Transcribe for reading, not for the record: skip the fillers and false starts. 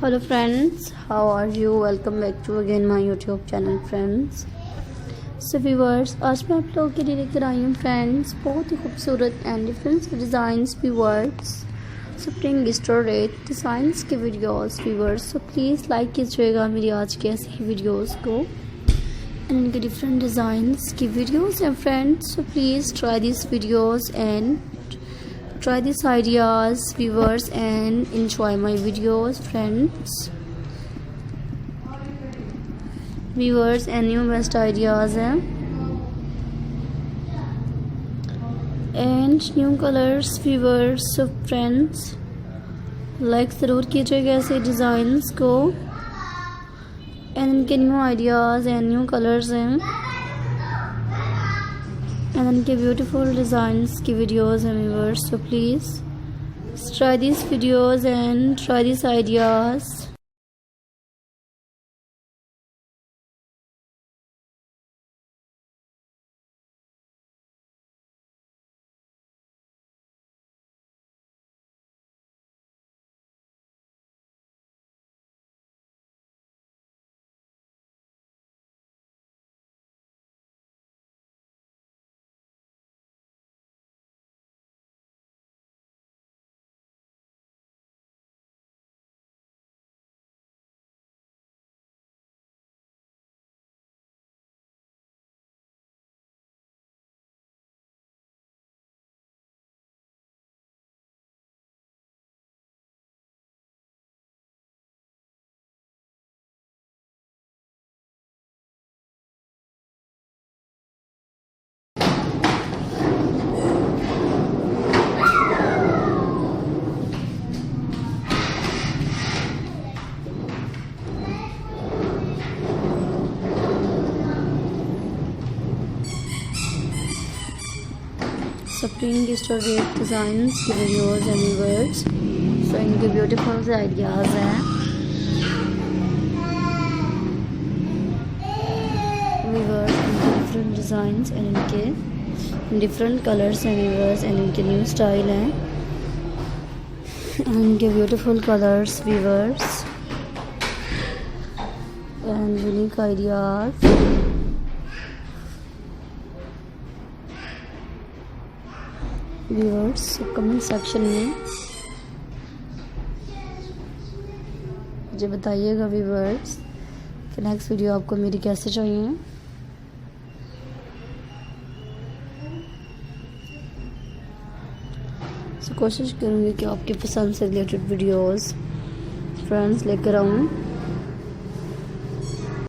Hello friends, how are you? Welcome back to again my YouTube channel friends. So viewers, आज मैं आप लोगों के लिए लेकर आई हूँ फ्रेंड्स बहुत ही खूबसूरत and different designs viewers spring storage designs के videos viewers. So please like कीजिएगा मेरी आज के ऐसी ही वीडियोस को एंड इनके डिफरेंट डिज़ाइंस की वीडियोस हैं friends. So please try this videos and try these ideas viewers and enjoy my videos friends. Viewers and new best ideas and new colors viewers. So friends like ज़रूर कीजिएगा ऐसे designs को and इनके new ideas and new colours हैं and इनके beautiful designs की videos हैं viewers. So please try this videos and try this ideas. Spring storage designs की वीडियोस एंड व्यूअर्स. सो इनके ब्यूटीफुल से आइडियाज़ हैं व्यूअर्स. इनके डिफरेंट डिज़ाइंस एंड इनके डिफरेंट कलर्स हैं व्यूअर्स एंड इनके न्यू स्टाइल हैं एंड इनके beautiful colours viewers and unique ideas. Viewers comment section में मुझे बताइएगा व्यूअर्स कि नेक्स्ट वीडियो आपको मेरी कैसे चाहिए. सो कोशिश करूँगी कि आपकी पसंद से रिलेटेड वीडियोस फ्रेंड्स लेकर आऊँ.